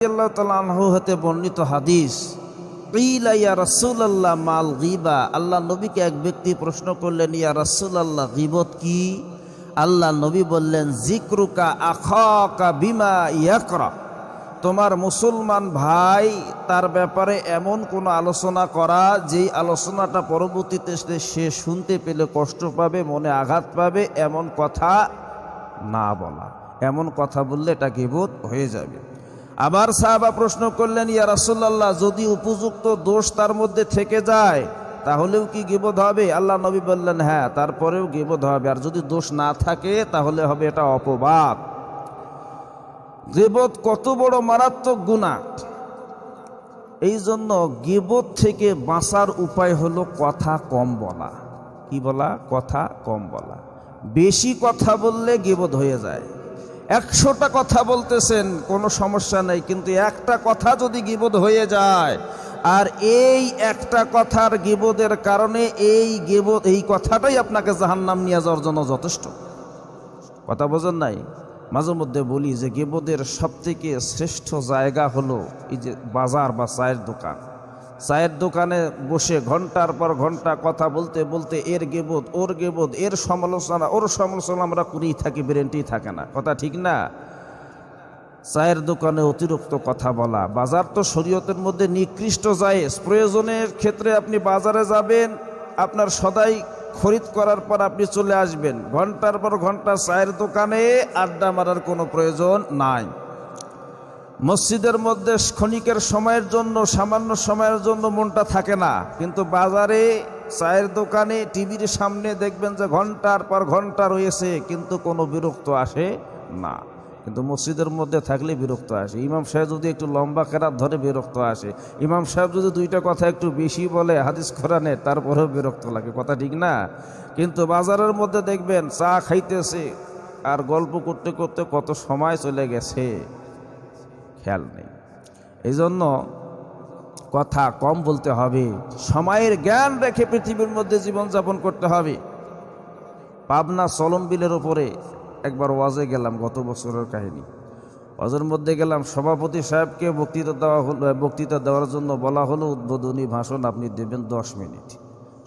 রাদিয়াল্লাহু তাআলা আনহু হতে বর্ণিত হাদিস, কিলা ইয়া রাসূলুল্লাহ মাল গীবা। আল্লাহ নবীকে এক ব্যক্তি প্রশ্ন করলেন, ইয়া রাসূলুল্লাহ গীবত কি? আল্লাহ নবী বললেন, যিকরুকা আখাকা বিমা ইয়াকরা। তোমার মুসলমান ভাই তার ব্যাপারে এমন কোনো আলোচনা করা যেই আলোচনাটা পরবর্তীতে সে শুনতে পেলে কষ্ট পাবে, মনে আঘাত পাবে, এমন কথা না বলা। এমন কথা বললে এটা গীবত হয়ে যাবে। আবার সাহাবা প্রশ্ন করলেন, ইয়া রাসূলুল্লাহ যদি উপযুক্ত দোষ তার মধ্যে থেকে যায় তাহলেও কি গীবত হবে? আল্লাহ নবী বললেন, হ্যাঁ, তারপরেও গীবত হবে। আর যদি দোষ না থাকে তাহলে হবে এটা অপবাদ। গীবত কত বড় মারাত্মক গুনাহ! এই জন্য গীবত থেকে বাঁচার উপায় হলো কথা কম বলা। কি বলা? কথা কম বলা। বেশি কথা বললে গীবত হয়ে যায়। 100টা কথা বলতেছেন কোনো সমস্যা নেই, কিন্তু একটা কথা যদি গীবত হয়ে যায়, আর এই একটা কথার গীবতের কারণে এই কথাটাই আপনাকে জাহান্নাম নিয়ে যাওয়ার জন্য যথেষ্ট। কথা বোঝেন নাই? মাঝে মধ্যে বলি যে গীবতের সবথেকে শ্রেষ্ঠ জায়গা হলো এই যে বাজার বা চায়ের দোকান। চায়ের দোকানে বসে ঘন্টার পর ঘন্টা কথা বলতে বলতে এর গীবত, ওর গীবত, এর সমালোচনা, ওর সমালোচনা আমরা করেই থাকি, ব্রেনটি থাকে না। কথা ঠিক না? চায়ের দোকানে অতিরিক্ত কথা বলা। বাজার তো শরীয়তের মধ্যে নিকৃষ্ট জায়েজ। প্রয়োজনের ক্ষেত্রে আপনি বাজারে যাবেন, আপনার সদাই খরিদ করার পর আপনি চলে আসবেন। ঘন্টার পর ঘন্টা চায়ের দোকানে আড্ডা মারার কোনো প্রয়োজন নাই। মসজিদের মধ্যে ক্ষণিকের সময়ের জন্য, সামান্য সময়ের জন্য মনটা থাকে না, কিন্তু বাজারে চায়ের দোকানে টিভির সামনে দেখবেন যে ঘন্টার পর ঘন্টা রয়েছে, কিন্তু কোনো বিরক্ত আসে না। কিন্তু মসজিদের মধ্যে থাকলে বিরক্ত আসে। ইমাম সাহেব যদি একটু লম্বা কেরাত ধরে বিরক্ত আসে। ইমাম সাহেব যদি দুইটা কথা একটু বেশি বলে হাদিস কোরআনে, তারপরেও বিরক্ত লাগে। কথা ঠিক না? কিন্তু বাজারের মধ্যে দেখবেন চা খাইতেছে আর গল্প করতে করতে কত সময় চলে গেছে খেয়াল নেই। এই জন্য কথা কম বলতে হবে, সময়ের জ্ঞান রেখে পৃথিবীর মধ্যে জীবনযাপন করতে হবে। পাবনা চলন বিলের ওপরে একবার ওয়াজে গেলাম, গত বছরের কাহিনী। ওয়াজের মধ্যে গেলাম, সভাপতি সাহেবকে বক্তৃতা দেওয়ার জন্য বলা হলো উদ্বোধনী ভাষণ আপনি দেবেন 10 মিনিট।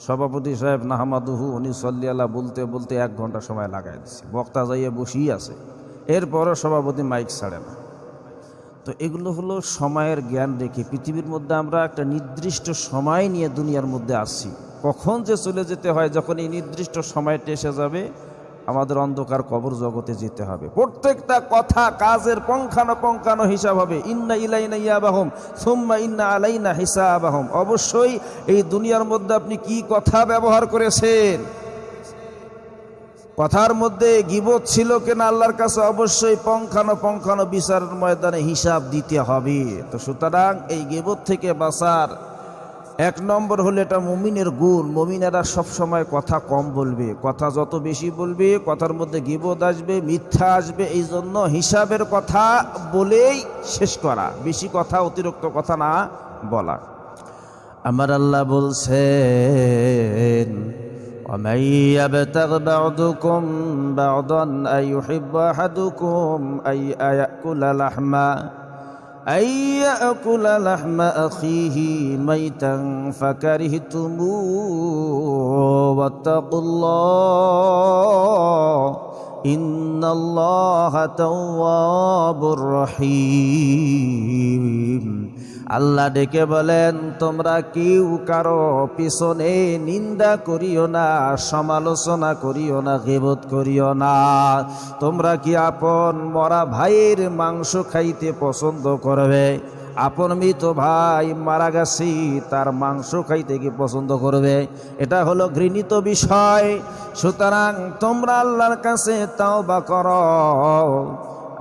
সভাপতি সাহেব নাহমাদুহু উনি সাল্লিয়াল্লাহ বলতে বলতে 1 ঘন্টা সময় লাগাই দিচ্ছে। বক্তা যাইয়ে বসেই আছে, এরপরে সভাপতি মাইক ছাড়ে না। তো এগুলো হলো সময়ের জ্ঞান রেখে। পৃথিবীর মধ্যে আমরা একটা নির্দিষ্ট সময় নিয়ে দুনিয়ার মধ্যে আসছি। কখন যে চলে যেতে হয়, যখন এই নির্দিষ্ট সময়টা এসে যাবে আমাদের অন্ধকার কবর জগতে যেতে হবে। প্রত্যেকটা কথা কাজের পুঙ্খানুপুঙ্খানু হিসাব হবে। ইন্না ইলাইনা ইয়াবাহুম সুম্মা ইন্না আলাইনা হিসাবাহুম। অবশ্যই এই দুনিয়ার মধ্যে আপনি কি কথা ব্যবহার করেছেন, কথার মধ্যে গীবত ছিল কিনা আল্লাহর কাছে অবশ্যই পুঙ্খানুপুঙ্খানু বিচারের ময়দানে হিসাব দিতে হবে। তো সুতরাং এই গীবত থেকে বাঁচার 1 নম্বর হলো এটা মুমিনের গুণ। মুমিনেরা সবসময় কথা কম বলবে। কথা যত বেশি বলবে কথার মধ্যে গীবত আসবে, মিথ্যা আসবে। এই জন্য হিসাবের কথা বলেই শেষ করা, বেশি কথা, অতিরিক্ত কথা না বলা। আমার আল্লাহ বলছেন, ومن يبتغ بعضكم بعضا أن يحب أحدكم أن يأكل لحم أخيه ميتا فكرهتموه واتقوا الله إن الله تواب رحيم। আল্লাহ ডেকে বলেন, তোমরা কেউ কারো পিছনে নিন্দা করিও না, সমালোচনা করিও না, গীবত করিও না। তোমরা কি আপন মরা ভাইয়ের মাংস খাইতে পছন্দ করবে? আপন মৃত ভাই মারা গেছে, তার মাংস খাইতে কি পছন্দ করবে? এটা হলো ঘৃণিত বিষয়। সুতরাং তোমরা আল্লাহর কাছে তাওবা করো,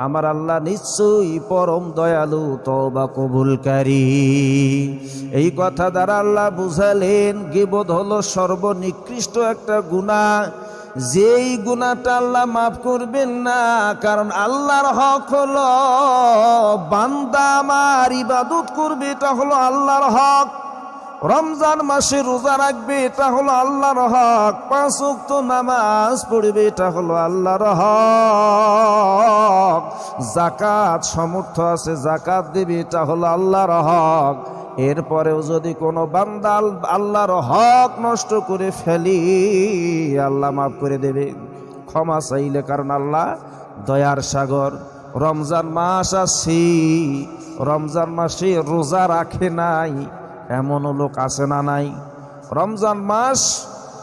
আমার আল্লাহ নিশ্চয়ই পরম দয়ালু, তওবা কবুলকারী। এই কথা দ্বারা আল্লাহ বুঝালেন গীবত হলো সর্বনিকৃষ্ট একটা গুনাহ, যেই গুনাহটা আল্লাহ মাফ করবেন না। কারণ আল্লাহর হক হলো বান্দা আমার ইবাদত করবে, এটা হলো আল্লাহর হক। রমজান মাসে রোজা রাখবে, এটা হলো আল্লাহর হক। 5 ওয়াক্ত নামাজ পড়বে, এটা হলো আল্লাহর হক। যাকাত সামর্থ্য আছে, যাকাত দেবে, এটা হলো আল্লাহর হক। এরপরেও যদি কোনো বান্দা আল্লাহর হক নষ্ট করে ফেলি, আল্লাহ মাফ করে দেবে, ক্ষমা চাইলে, কারণ আল্লাহ দয়ার সাগর। রমজান মাস আসছে, রমজান মাসে রোজা রাখে নাই এমনও লোক আছে না নাই? রমজান মাস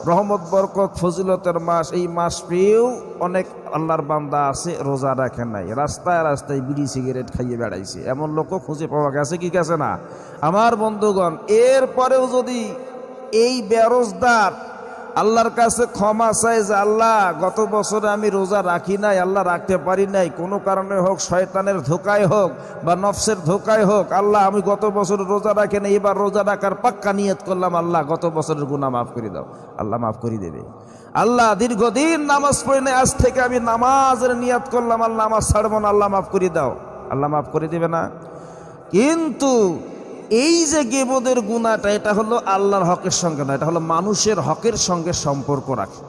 রহমত বরকত ফজিলতের মাস, এই মাস পেয়েও অনেক আল্লাহর বান্দা আছে রোজা রাখে নাই, রাস্তায় রাস্তায় বিড়ি সিগারেট খাইয়ে বেড়াইছে, এমন লোকও খুঁজে পাওয়া গেছে কি গেছে না আমার বন্ধুগণ? এরপরেও যদি এই বেরোজগার আল্লাহর কাছে ক্ষমা চায় যে আল্লাহ গত বছরে আমি রোজা রাখি নাই, আল্লাহ রাখতে পারি নাই, কোনো কারণে হোক, শয়তানের ধোকায় হোক বা নফসের ধোকায় হোক, আল্লাহ আমি গত বছর রোজা রাখি নাই, এবার রোজা রাখার পাক্কা নিয়ত করলাম, আল্লাহ গত বছরের গুনাহ মাফ করে দাও, আল্লাহ মাফ করে দেবে। আল্লাহ দীর্ঘদিন নামাজ পড়ি নাই, আজ থেকে আমি নামাজের নিয়ত করলাম, আল্লাহ নামাজ ছাড়বো না, আল্লাহ মাফ করে দাও, আল্লাহ মাফ করে দেবে না? কিন্তু এই যে গীবতের গুনাহটা, এটা হলো আল্লাহর হকের সঙ্গে না, এটা হলো মানুষের হকের সঙ্গে সম্পর্ক রাখে।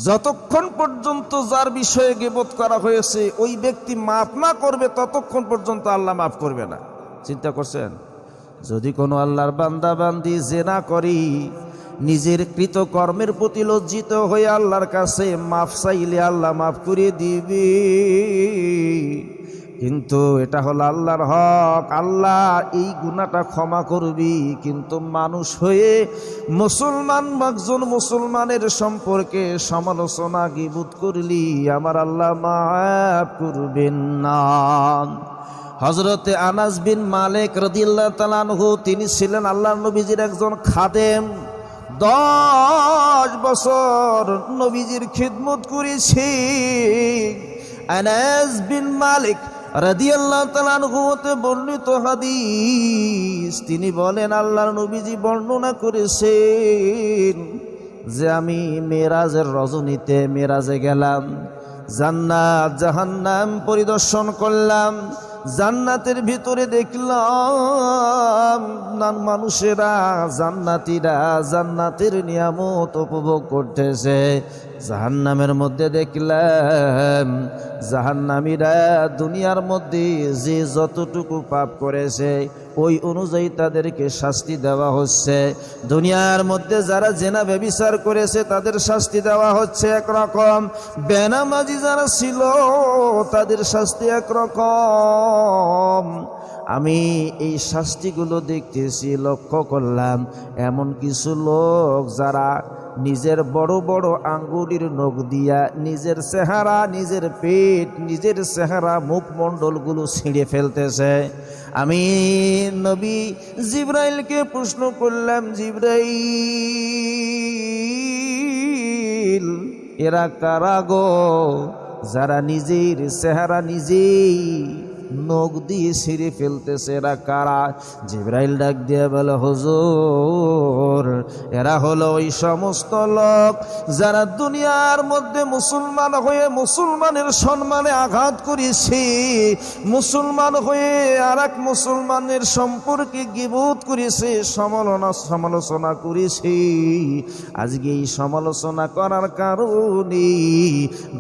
যতক্ষণ পর্যন্ত যার বিষয়ে গীবত করা হয়েছে ওই ব্যক্তি মাফ না করবে, ততক্ষণ পর্যন্ত আল্লাহ মাফ করবে না। চিন্তা করছেন? যদি কোনো আল্লাহর বান্দা বান্দি জিনা করি, নিজের কৃত কর্মের প্রতি লজ্জিত হয়ে আল্লাহর কাছে মাফ চাইলে আল্লাহ মাফ করে দিবে। কিন্তু এটা হলো আল্লাহর হক, আল্লাহ এই গুনাহটা ক্ষমা করবি। কিন্তু মানুষ হয়ে মুসলমান, একজন মুসলমানের সম্পর্কে সমালোচনা গীবত করলি, আমার আল্লাহ মাফ করবেন না। হযরতে আনাস বিন মালিক রাদিয়াল্লাহু তাআলা আনহু, তিনি ছিলেন আল্লাহর নবীজির একজন খাদেম। 10 বছর নবীজির খিদমত করেছে। আনাস বিন মালিক রাদিয়াল্লাহু তাআলা আনহু হতে বর্ণিত হাদিস, তিনি বলেন আল্লাহর নবীজি বর্ণনা করেছেন যে আমি মেরাজের রজনীতে মেরাজে গেলাম, জান্নাত জাহান্নাম পরিদর্শন করলাম। জান্নাতের ভিতরে দেখলাম মানুষেরা, জান্নাতীরা জান্নাতের নিয়ামত উপভোগ করতেছে। জাহান্নামের মধ্যে দেখলাম জাহান্নামীরা দুনিয়ার মধ্যে যে যতটুকু পাপ করেছে ওই অনুযায়ী তাদেরকে শাস্তি দেওয়া হচ্ছে। দুনিয়ার মধ্যে যারা জেনা ব্যভিচার করেছে তাদের শাস্তি দেওয়া হচ্ছে একরকম, বেনামাজি যারা ছিল তাদের শাস্তি একরকম। আমি এই শাস্তিগুলো দেখতেছি, লক্ষ্য করলাম এমন কিছু লোক যারা নিজের বড় বড় আঙ্গুলের নখ দিয়া নিজের চেহারা, নিজের পেট, নিজের চেহারা, মুখমণ্ডলগুলো ছিঁড়ে ফেলতেছে। আমি নবী জিবরাইলকে প্রশ্ন করলাম, জিবরাইল এরা কারা গো যারা নিজের চেহারা নিজেই নখ দিয়ে ছিঁড়ে ফেলতেছে, এরা কারা? জিবরাইল ডাক দিয়ে বলে, হুজুর এরা হলো ওই সমস্ত লোক যারা দুনিয়ার মধ্যে মুসলমান হয়ে মুসলমানের সম্মানে আঘাত করেছে, মুসলমান হয়ে আর এক মুসলমানের সম্পর্কে গীবত করেছে, সমালোচনা করেছে। আজকে এই সমালোচনা করার কারণে,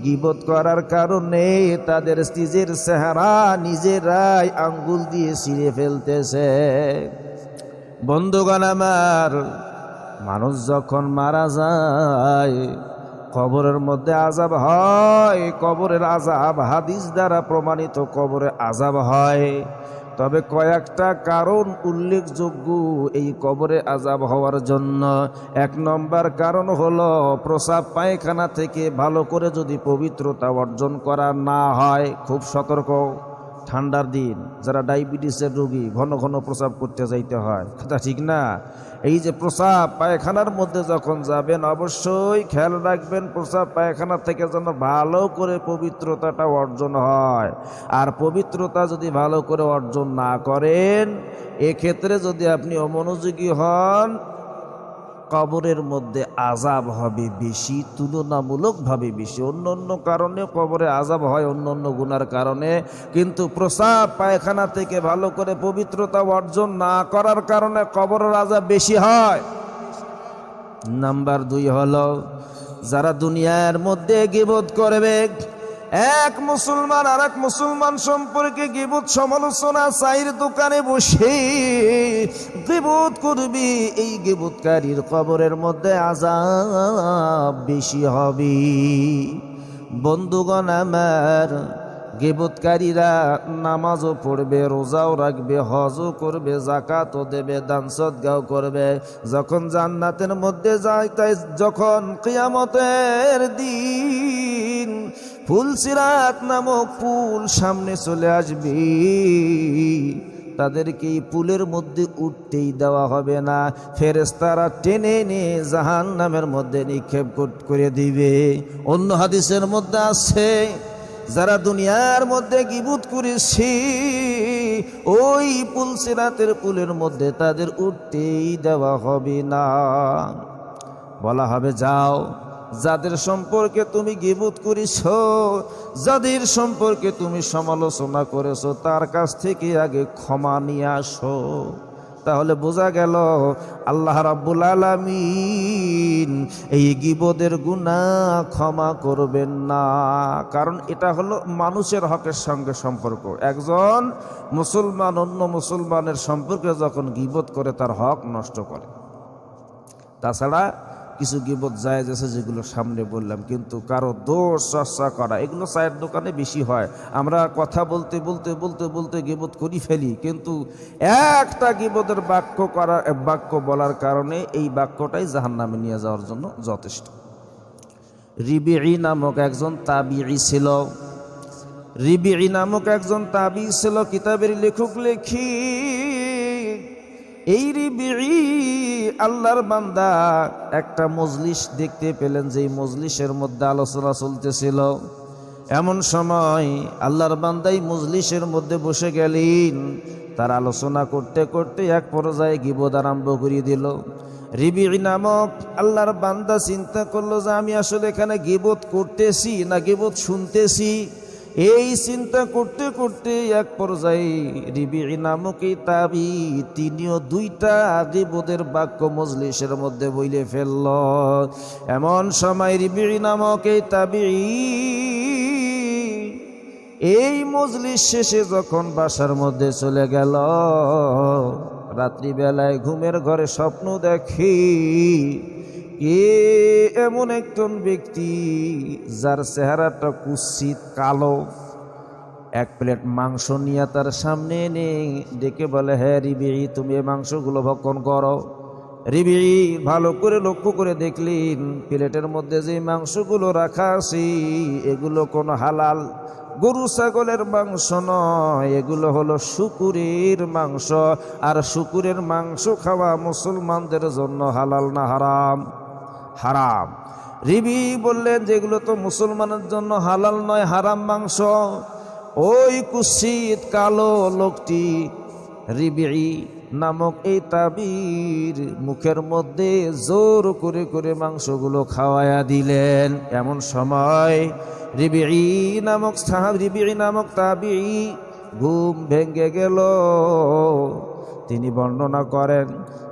গীবত করার কারণে তাদের নিজের চেহারা নিজেরাই আঙ্গুল দিয়ে ছিঁড়ে ফেলতেছে। বন্ধুগণ আমার, মানুষ যখন মারা যায় কবরের মধ্যে আযাব হয়, কবরের আযাব হাদিস দ্বারা প্রমাণিত, কবরে আযাব হয়। তবে কয়েকটা কারণ উল্লেখযোগ্য এই কবরে আযাব হওয়ার জন্য। 1 নম্বর কারণ হলো প্রস্রাব পায়খানা থেকে ভালো করে যদি পবিত্রতা অর্জন করা না হয়। খুব সতর্ক, ঠান্ডার দিন যারা ডায়াবেটিসের রোগী ঘন ঘন প্রস্রাব করতে যাইতে হয়, কথা ঠিক না? এই যে প্রস্রাব পায়খানার মধ্যে যখন যাবেন অবশ্যই খেয়াল রাখবেন প্রস্রাব পায়খানা থেকে যেন ভালো করে পবিত্রতাটা অর্জন হয়। আর পবিত্রতা যদি ভালো করে অর্জন না করেন, এক্ষেত্রে যদি আপনি অমনোযোগী হন, কবরের মধ্যে আযাব হবে বেশি, তুলনামূলকভাবে বেশি। অন্য অন্য কারণে কবরে আযাব হয়, অন্য অন্য গুনার কারণে, কিন্তু প্রস্রাব পায়খানা থেকে ভালো করে পবিত্রতা অর্জন না করার কারণে কবরের আযাব বেশি হয়। নাম্বার 2 হলো যারা দুনিয়ার মধ্যে গীবত করবে, এক মুসলমান আর এক মুসলমান সম্পর্কে গীবত সমালোচনা চায়ের দোকানে বসে গীবত করবি, এই গীবতকারীর কবরের মধ্যে আযাব বেশি হবে। বন্ধুগণ আমার, গীবতকারীরা নামাজও পড়বে, রোজাও রাখবে, হজও করবে, যাকাতও দেবে, দান সদকাও করবে, যখন জান্নাতের মধ্যে যায়, তাই যখন কিয়ামতের দিন ফুলসিরাত নামক পুল সামনে চলে আসবে, তাদেরকে এই পুলের মধ্যে উঠতেই দেওয়া হবে না, ফেরেশতারা টেনে এনে জাহান্নামের মধ্যে নিক্ষেপ করে দিবে। অন্য হাদিসের মধ্যে আছে, যারা দুনিয়ার মধ্যে গীবত করেছে ওই পুলসিরাতের পুলের মধ্যে তাদের উঠতেই দেওয়া হবে না। বলা হবে, যাও, যাদের সম্পর্কে তুমি গীবত করেছো, যাদের সম্পর্কে তুমি সমালোচনা করেছো, তার কাছ থেকে আগে ক্ষমা নিয়ে আসো। তাহলে বোঝা গেল আল্লাহ রাব্বুল আলামিন এই গীবতের গুনাহ ক্ষমা করবেন না, কারণ এটা হলো মানুষের হকের সঙ্গে সম্পর্ক। একজন মুসলমান অন্য মুসলমানের সম্পর্কে যখন গীবত করে তার হক নষ্ট করে। তাছাড়া কিছু গীবত জায়েজ আছে যেগুলো সামনে বললাম, কিন্তু কারো দোষ চর্চা করা এগুলো চায়ের দোকানে বেশি হয়। আমরা কথা বলতে বলতে বলতে বলতে গীবত করি ফেলি, কিন্তু একটা গীবতের বাক্য বলার কারণে এই বাক্যটাই জাহান্নামে নিয়ে যাওয়ার জন্য যথেষ্ট। রিবিঈ নামক একজন তাবিঈ ছিল। রিবিঈ নামক একজন তাবিঈ ছিল, কিতাবের লেখক লেখি, এই রিবিঈ আল্লাহর বান্দা একটা মজলিস দেখতে পেলেন, যে মজলিসের মধ্যে আলোচনা চলতেছিল। এমন সময় আল্লাহর বান্দাই মজলিসের মধ্যে বসে গেলেন। তার আলোচনা করতে করতে এক পর্যায়ে গীবত আরম্ভ করে দিল। রিবিঈ নামক আল্লাহর বান্দা চিন্তা করলো যে আমি আসলে এখানে গীবত করতেছি না গীবত শুনতেছি। এই চিন্তা করতে করতে এক পর্যায়ে রিবিঈ নামক এই তাবিঈ তিনিও 2টা গীবতের বাক্য মজলিসের মধ্যে বইলে ফেলল। এমন সময় রিবিঈ নামক এই তাবিঈ এই মজলিস শেষে যখন বাসার মধ্যে চলে গেল, রাত্রিবেলায় ঘুমের ঘরে স্বপ্ন দেখি এমন একজন ব্যক্তি যার চেহারাটা কুৎসিত কালো, এক প্লেট মাংস নিয়ে তার সামনে এনে ডেকে বলে, হ্যাঁ রিবিঈ, তুমি এই মাংসগুলো ভক্ষণ করো। রিবিঈ ভালো করে লক্ষ্য করে দেখলেন প্লেটের মধ্যে যে মাংসগুলো রাখা আছে এগুলো কোনো হালাল গরু ছাগলের মাংস নয়, এগুলো হলো শুকুরের মাংস। আর শুকুরের মাংস খাওয়া মুসলমানদের জন্য হালাল না হারাম? হারাম। রিবিঈ বললেন যেগুলো তো মুসলমানের জন্য হালাল নয়, হারাম মাংস। ওই কুৎসিত কালো লোকটি রিবিঈ নামক এই তাবিঈর মুখের মধ্যে জোর করে করে মাংসগুলো খাওয়ায়া দিলেন। এমন সময় রিবিঈ নামক তাবিঈ ঘুম ভেঙে গেল। তিনি বর্ণনা করেন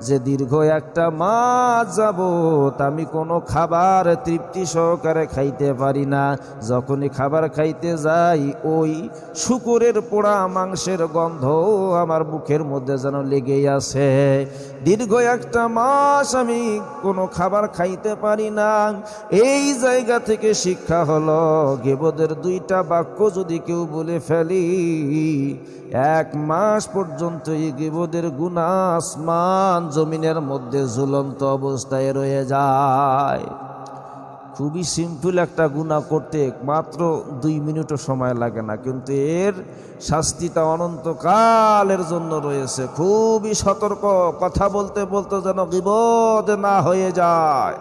যে দীর্ঘ 1 মাস যাবত আমি কোনো খাবার তৃপ্তি সহকারে খাইতে পারি না। যখনই খাবার খাইতে যাই ওই শুকুরের পোড়া মাংসের গন্ধ আমার মুখের মধ্যে যেন লেগেই আছে। দীর্ঘ 1 মাস আমি কোনো খাবার খাইতে পারি না। এই জায়গা থেকে শিক্ষা হলো, গীবতের 2টা বাক্য যদি কেউ বলে ফেলি 1 মাস পর্যন্ত এই গীবতের গুনাহ আসমান জমিনের মধ্যে ঝুলন্ত অবস্থায় রয়ে যায়। খুবই সিম্পল একটা গুনাহ করতে মাত্র 2 মিনিটও সময় লাগে না, কিন্তু এর শাস্তিটা অনন্তকালের জন্য রয়েছে। খুবই সতর্ক, কথা বলতে বলতে যেন গীবত না হয়ে যায়।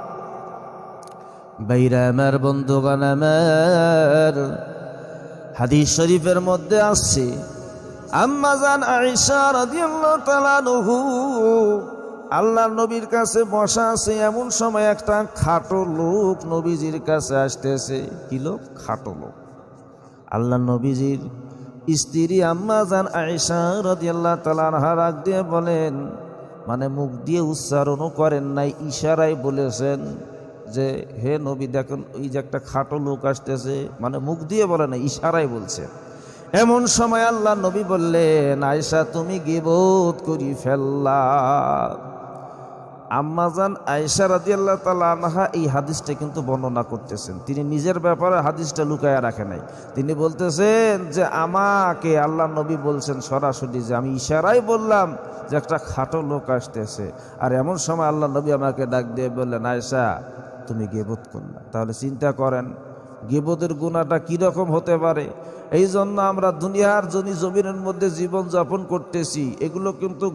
ভাইরা আমার, বন্ধুগণ আমার, হাদিস শরীফের মধ্যে আসছে আম্মা জান আয়েশা রাদিয়াল্লাহু তাআলা আনহু আল্লাহ নবীর কাছে বসা আছে, এমন সময় একটা খাটো লোক নবীজির কাছে আসতেছে। কি লোক? খাটো লোক। আল্লাহ নবীজির স্ত্রী আম্মা জান আয়েশা রাদিয়াল্লাহু তাআলা আনহা রাগ দিয়ে বলেন, মানে মুখ দিয়ে উচ্চারণও করেন নাই, ইশারায় বলেছেন যে হে নবী দেখুন ওই যে একটা খাটো লোক আসতেছে, মানে মুখ দিয়ে বলে না, ইশারায় বলছে। এমন সময় আল্লাহ নবী বললেন, আয়েশা তুমি গীবত করি ফেললা। আম্মাজান আয়েশা রাদিয়াল্লাহু তাআলা আনহা এই হাদিসটা কিন্তু বর্ণনা করতেছেন, তিনি নিজের ব্যাপারে হাদিসটা লুকায়া রাখে নাই। তিনি বলতেছেন যে আমাকে আল্লাহ নবী বলছেন সরাসরি যে আমি ইশারায় বললাম যে একটা খাটো লোক আসতেছে, আর এমন সময় আল্লাহ নবী আমাকে ডাক দিয়ে বললেন, আয়েশা তুমি গীবত করলা। তাহলে চিন্তা করেন গীবতের গুনাহটা কীরকম হতে পারে। এই জন্য আমরা দুনিয়ার জমিনের মধ্যে জীবন যাপন করতেছি, এগুলো কিন্তু